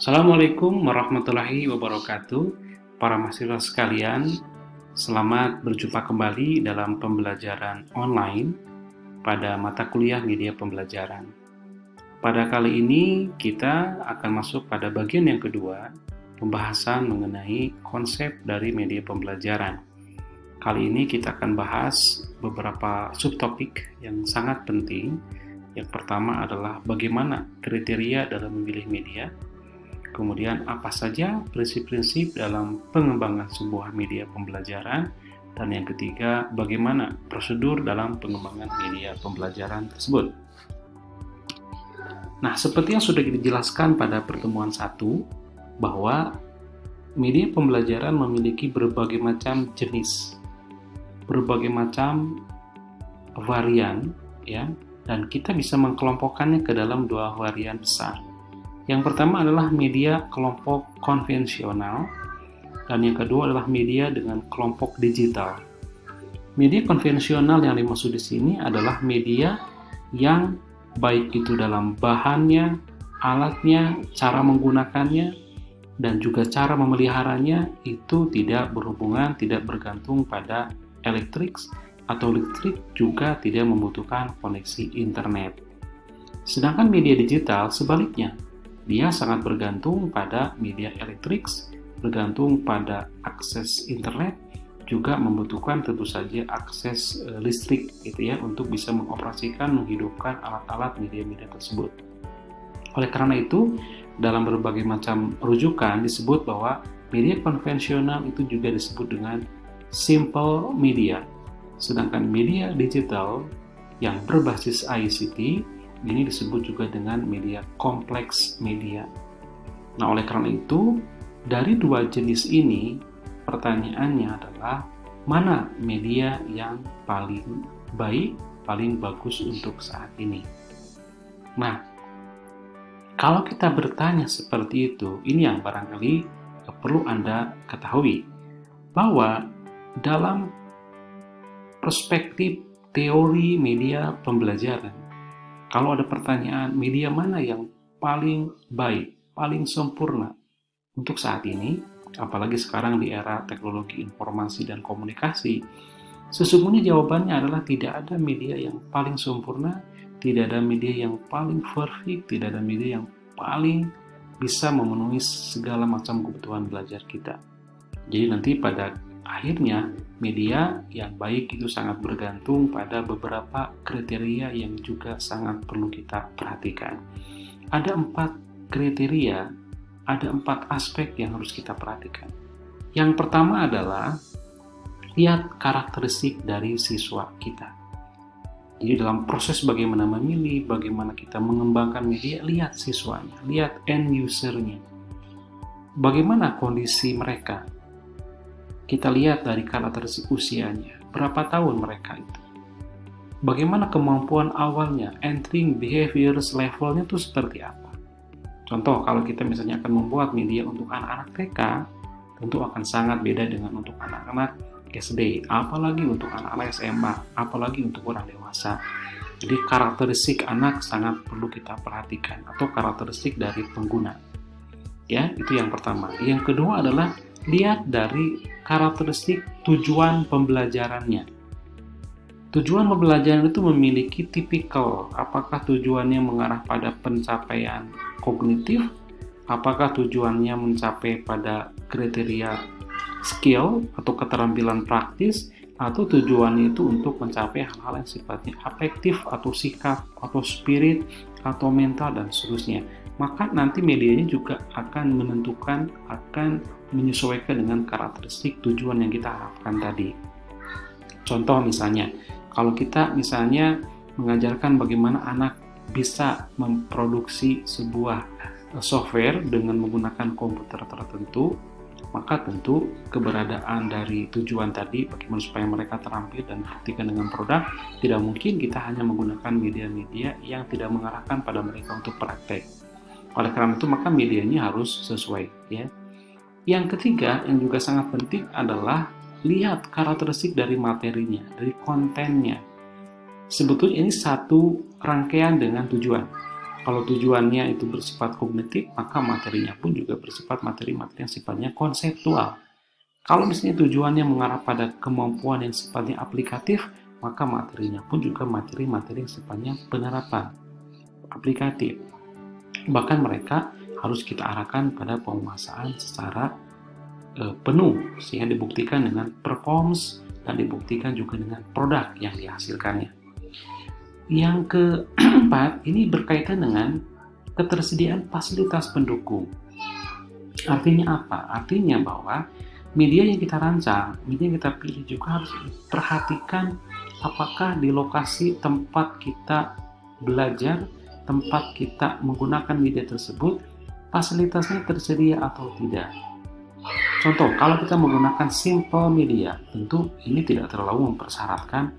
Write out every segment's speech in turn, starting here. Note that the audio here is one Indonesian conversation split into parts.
Assalamualaikum warahmatullahi wabarakatuh. Para mahasiswa sekalian, selamat berjumpa kembali dalam pembelajaran online pada mata kuliah media pembelajaran. Pada kali ini kita akan masuk pada bagian yang kedua, pembahasan mengenai konsep dari media pembelajaran. Kali ini kita akan bahas beberapa subtopik yang sangat penting. Yang pertama adalah bagaimana kriteria dalam memilih media. Kemudian apa saja prinsip-prinsip dalam pengembangan sebuah media pembelajaran. Dan yang ketiga, bagaimana prosedur dalam pengembangan media pembelajaran tersebut. Nah, seperti yang sudah dijelaskan pada pertemuan 1, bahwa media pembelajaran memiliki berbagai macam jenis, berbagai macam varian, ya, dan kita bisa mengkelompokkannya ke dalam 2 varian besar. Yang pertama adalah media kelompok konvensional, dan yang kedua adalah media dengan kelompok digital. Media konvensional yang dimaksud di sini adalah media yang baik itu dalam bahannya, alatnya, cara menggunakannya, dan juga cara memeliharanya itu tidak berhubungan, tidak bergantung pada elektrik, atau listrik juga tidak membutuhkan koneksi internet. Sedangkan media digital sebaliknya, dia sangat bergantung pada media elektrik, bergantung pada akses internet, juga membutuhkan tentu saja akses listrik gitu ya, untuk bisa mengoperasikan, menghidupkan alat-alat media-media tersebut. Oleh karena itu, dalam berbagai macam rujukan disebut bahwa media konvensional itu juga disebut dengan simple media. Sedangkan media digital yang berbasis ICT ini disebut juga dengan media kompleks media. Nah, oleh karena itu, dari 2 jenis ini, pertanyaannya adalah mana media yang paling baik, paling bagus untuk saat ini. Nah, kalau kita bertanya seperti itu, ini yang barangkali perlu Anda ketahui, bahwa dalam perspektif teori media pembelajaran, kalau ada pertanyaan media mana yang paling baik, paling sempurna untuk saat ini, apalagi sekarang di era teknologi informasi dan komunikasi, sesungguhnya jawabannya adalah tidak ada media yang paling sempurna, tidak ada media yang paling perfect, tidak ada media yang paling bisa memenuhi segala macam kebutuhan belajar kita. Jadi nanti pada akhirnya media yang baik itu sangat bergantung pada beberapa kriteria yang juga sangat perlu kita perhatikan. Ada 4 kriteria, ada 4 aspek yang harus kita perhatikan. Yang pertama adalah lihat karakteristik dari siswa kita. Jadi dalam proses bagaimana memilih, bagaimana kita mengembangkan media, lihat siswanya, lihat end usernya. Bagaimana kondisi mereka? Kita lihat dari karakteristik usianya, berapa tahun mereka itu. Bagaimana kemampuan awalnya, entering behaviors levelnya itu seperti apa. Contoh, kalau kita misalnya akan membuat media untuk anak-anak TK, tentu akan sangat beda dengan untuk anak-anak SD, apalagi untuk anak-anak SMA, apalagi untuk orang dewasa. Jadi karakteristik anak sangat perlu kita perhatikan, atau karakteristik dari pengguna. Ya, itu yang pertama. Yang kedua adalah lihat dari karakteristik tujuan pembelajarannya. Tujuan pembelajaran itu memiliki tipikal, apakah tujuannya mengarah pada pencapaian kognitif, apakah tujuannya mencapai pada kriteria skill atau keterampilan praktis, atau tujuannya itu untuk mencapai hal-hal yang sifatnya afektif atau sikap atau spirit atau mental dan seterusnya. Maka nanti medianya juga akan menentukan, akan menyesuaikan dengan karakteristik tujuan yang kita harapkan tadi. Contoh misalnya, kalau kita misalnya mengajarkan bagaimana anak bisa memproduksi sebuah software dengan menggunakan komputer tertentu, maka tentu keberadaan dari tujuan tadi, bagaimana supaya mereka terampil dan buktikan dengan produk, tidak mungkin kita hanya menggunakan media-media yang tidak mengarahkan pada mereka untuk praktek. Oleh karena itu, maka medianya harus sesuai, ya. Yang ketiga, yang juga sangat penting adalah lihat karakteristik dari materinya, dari kontennya. Sebetulnya ini satu rangkaian dengan tujuan. Kalau tujuannya itu bersifat kognitif, maka materinya pun juga bersifat materi-materi yang sifatnya konseptual. Kalau misalnya tujuannya mengarah pada kemampuan yang sifatnya aplikatif, maka materinya pun juga materi-materi yang sifatnya penerapan, aplikatif. Bahkan mereka harus kita arahkan pada penguasaan secara penuh, sehingga dibuktikan dengan performance dan dibuktikan juga dengan produk yang dihasilkannya. Yang keempat, ini berkaitan dengan ketersediaan fasilitas pendukung. Artinya apa? Artinya bahwa media yang kita rancang, media yang kita pilih juga harus perhatikan apakah di lokasi tempat kita belajar, tempat kita menggunakan media tersebut, fasilitasnya tersedia atau tidak. Contoh, kalau kita menggunakan simple media, tentu ini tidak terlalu mempersyaratkan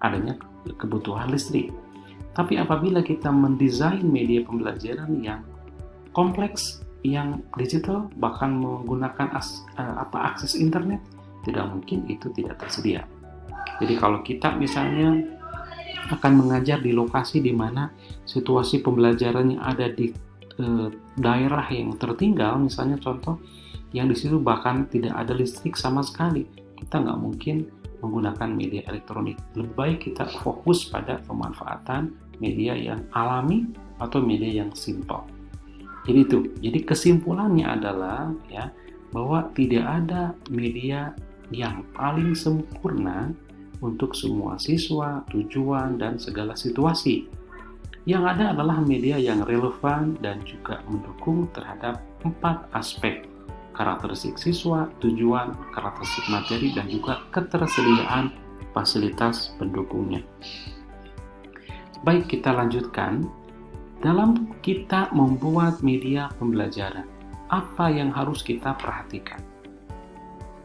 adanya kebutuhan listrik. Tapi apabila kita mendesain media pembelajaran yang kompleks, yang digital, bahkan menggunakan akses internet, tidak mungkin itu tidak tersedia. Jadi kalau kita misalnya akan mengajar di lokasi di mana situasi pembelajarannya ada di daerah yang tertinggal, misalnya contoh yang di situ bahkan tidak ada listrik sama sekali, kita nggak mungkin menggunakan media elektronik. Lebih baik kita fokus pada pemanfaatan media yang alami atau media yang simple. Jadi itu. Jadi kesimpulannya adalah ya bahwa tidak ada media yang paling sempurna untuk semua siswa, tujuan dan segala situasi. Yang ada adalah media yang relevan dan juga mendukung terhadap 4 aspek: karakteristik siswa, tujuan, karakteristik materi, dan juga ketersediaan fasilitas pendukungnya. Baik, kita lanjutkan. Dalam kita membuat media pembelajaran, apa yang harus kita perhatikan?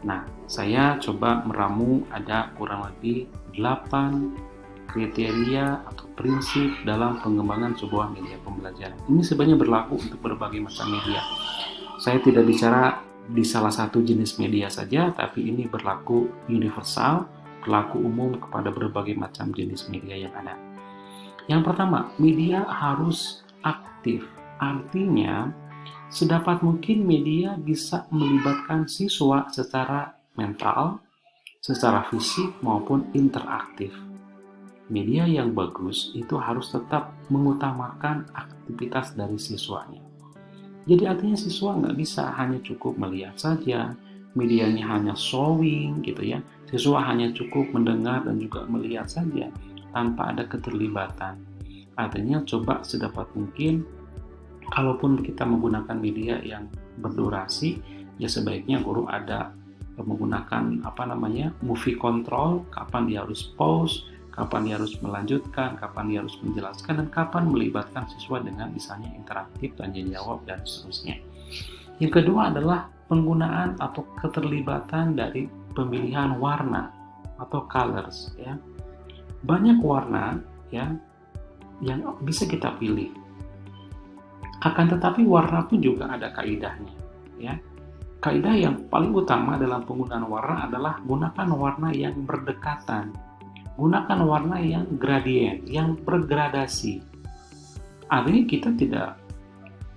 Nah, saya coba meramu ada kurang lebih 8 kriteria atau prinsip dalam pengembangan sebuah media pembelajaran. Ini sebenarnya berlaku untuk berbagai macam media. Saya tidak bicara di salah satu jenis media saja, tapi ini berlaku universal, berlaku umum kepada berbagai macam jenis media yang ada. Yang pertama, media harus aktif. Artinya, sedapat mungkin media bisa melibatkan siswa secara mental, secara fisik maupun interaktif. Media yang bagus itu harus tetap mengutamakan aktivitas dari siswanya. Jadi artinya siswa nggak bisa hanya cukup melihat saja, medianya hanya showing gitu ya. Siswa hanya cukup mendengar dan juga melihat saja tanpa ada keterlibatan. Artinya coba sedapat mungkin, kalaupun kita menggunakan media yang berdurasi, ya sebaiknya guru ada menggunakan movie control, kapan dia harus pause, kapan dia harus melanjutkan, kapan dia harus menjelaskan, dan kapan melibatkan siswa dengan misalnya interaktif, tanya jawab, dan seterusnya. Yang kedua adalah penggunaan atau keterlibatan dari pemilihan warna atau colors ya. Banyak warna ya yang bisa kita pilih. Akan tetapi warna pun juga ada kaidahnya ya. Kaidah yang paling utama dalam penggunaan warna adalah gunakan warna yang berdekatan. Gunakan warna yang gradien, yang bergradasi. Artinya kita tidak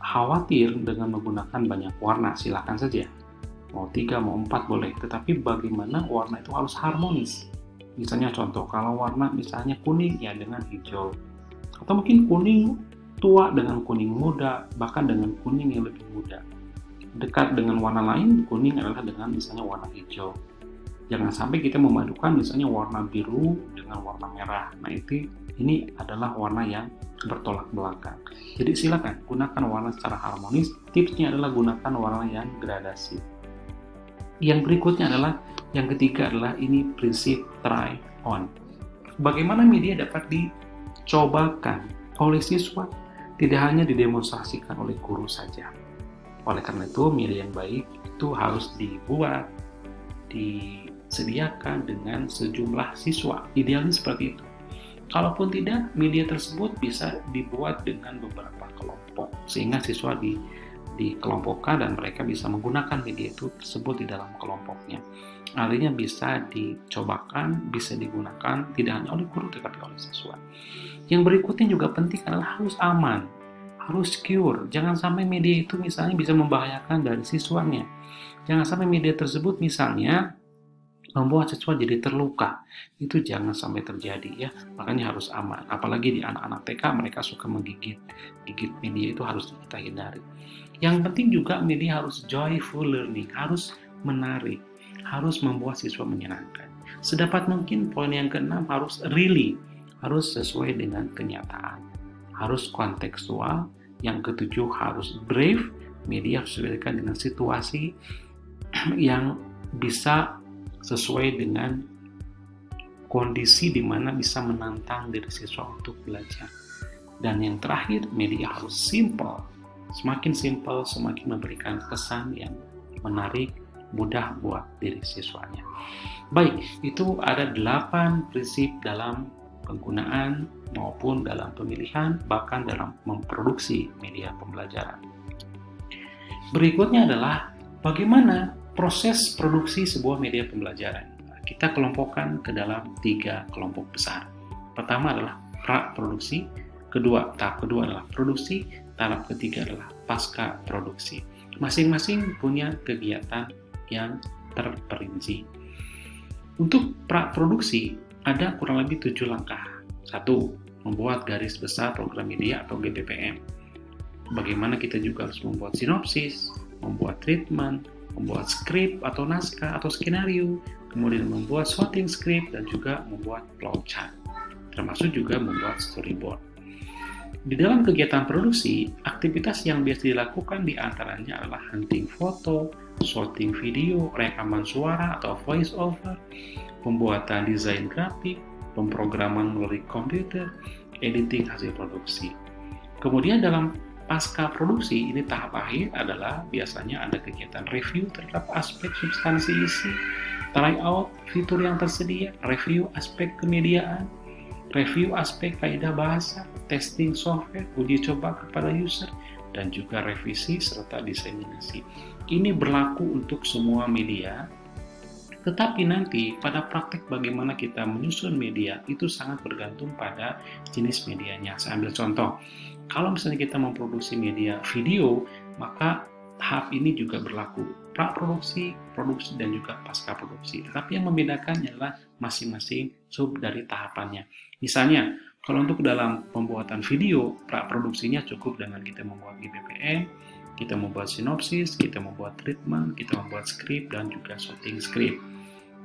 khawatir dengan menggunakan banyak warna, silakan saja. Mau 3, mau 4 boleh, tetapi bagaimana warna itu harus harmonis. Misalnya contoh, kalau warna misalnya kuning ya dengan hijau. Atau mungkin kuning tua dengan kuning muda, bahkan dengan kuning yang lebih muda. Dekat dengan warna lain, kuning adalah dengan misalnya warna hijau. Jangan sampai kita memadukan misalnya warna biru dengan warna merah. Nah ini adalah warna yang bertolak belakang. Jadi silakan gunakan warna secara harmonis. Tipsnya adalah gunakan warna yang gradasi. Yang berikutnya adalah, yang ketiga adalah ini prinsip try on. Bagaimana media dapat dicobakan oleh siswa, tidak hanya didemonstrasikan oleh guru saja. Oleh karena itu, media yang baik itu harus dibuat, disediakan dengan sejumlah siswa. Idealnya seperti itu. Kalaupun tidak, media tersebut bisa dibuat dengan beberapa kelompok, sehingga siswa dikelompokkan dan mereka bisa menggunakan media itu tersebut di dalam kelompoknya. Artinya bisa dicobakan, bisa digunakan tidak hanya oleh guru tetapi oleh siswa. Yang berikutnya juga penting adalah harus aman. harus secure. Jangan sampai media itu misalnya bisa membahayakan dari siswanya. Jangan sampai media tersebut misalnya membuat siswa jadi terluka. Itu jangan sampai terjadi ya. Makanya harus aman. Apalagi di anak-anak TK mereka suka menggigit. Gigit media itu harus kita hindari. Yang penting juga media harus joyful learning, harus menarik, harus membuat siswa menyenangkan. Sedapat mungkin poin yang keenam harus really, harus sesuai dengan kenyataan, harus kontekstual. Yang ketujuh harus brave, media harus disesuaikan dengan situasi yang bisa sesuai dengan kondisi di mana bisa menantang diri siswa untuk belajar. Dan yang terakhir, media harus simple. Semakin simple, semakin memberikan kesan yang menarik, mudah buat diri siswanya. Baik, itu ada 8 prinsip dalam penggunaan maupun dalam pemilihan, bahkan dalam memproduksi media pembelajaran. Berikutnya adalah bagaimana proses produksi sebuah media pembelajaran. Kita kelompokkan ke dalam 3 kelompok besar. Pertama adalah pra-produksi, tahap kedua adalah produksi, tahap ketiga adalah pasca produksi. Masing-masing punya kegiatan yang terperinci. Untuk pra-produksi ada kurang lebih 7 langkah. 1. Membuat garis besar program media atau GBPM. Bagaimana kita juga harus membuat sinopsis, membuat treatment, membuat skrip atau naskah atau skenario, kemudian membuat shooting script dan juga membuat flowchart, termasuk juga membuat storyboard. Di dalam kegiatan produksi, aktivitas yang biasa dilakukan diantaranya adalah hunting foto, shooting video, rekaman suara atau voice over, pembuatan desain grafik, pemrograman melalui komputer, editing hasil produksi. Kemudian dalam pasca produksi, ini tahap akhir adalah biasanya ada kegiatan review terhadap aspek substansi isi, try out fitur yang tersedia, review aspek kemediaan, review aspek kaidah bahasa, testing software, uji coba kepada user, dan juga revisi serta diseminasi. Ini berlaku untuk semua media, tetapi nanti pada praktek bagaimana kita menyusun media itu sangat bergantung pada jenis medianya. Saya ambil contoh, kalau misalnya kita memproduksi media video, maka tahap ini juga berlaku, pra-produksi, produksi, dan juga pasca produksi. Tetapi yang membedakannya adalah masing-masing sub dari tahapannya. Misalnya, kalau untuk dalam pembuatan video, pra-produksinya cukup dengan kita membuat GBPM, kita membuat sinopsis, kita membuat treatment, kita membuat skrip, dan juga shooting script.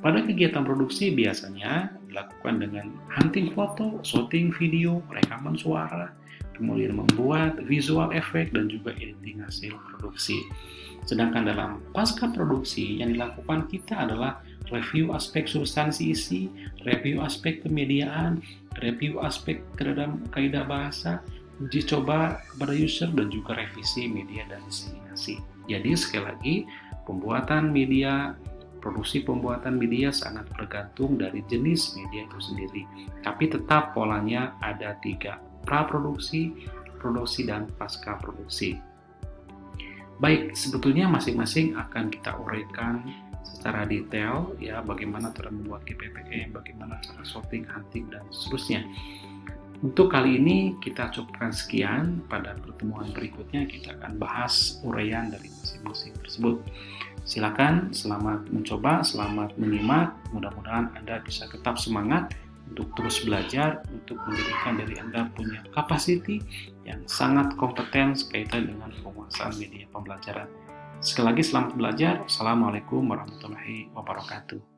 Pada kegiatan produksi biasanya dilakukan dengan hunting foto, shooting video, rekaman suara, kemudian membuat visual effect dan juga editing hasil produksi. Sedangkan dalam pasca produksi yang dilakukan kita adalah review aspek substansi isi, review aspek kemediaan, review aspek terhadap kaidah bahasa, uji coba kepada user, dan juga revisi media dan diseminasi. Jadi sekali lagi, pembuatan media, produksi pembuatan media sangat bergantung dari jenis media itu sendiri. Tapi tetap polanya ada 3. Pra-produksi, produksi, dan pasca produksi. Baik, sebetulnya masing-masing akan kita uraikan secara detail ya, bagaimana cara membuat GBPM, bagaimana cara shooting, hunting, dan seterusnya. Untuk kali ini kita cukupkan sekian. Pada pertemuan berikutnya kita akan bahas uraian dari masing-masing tersebut. Silakan, selamat mencoba, selamat menyimak. Mudah-mudahan Anda bisa tetap semangat untuk terus belajar, untuk menjadikan diri Anda punya capacity yang sangat kompeten kaitan dengan penguasaan media pembelajaran. Sekali lagi selamat belajar. Assalamualaikum warahmatullahi wabarakatuh.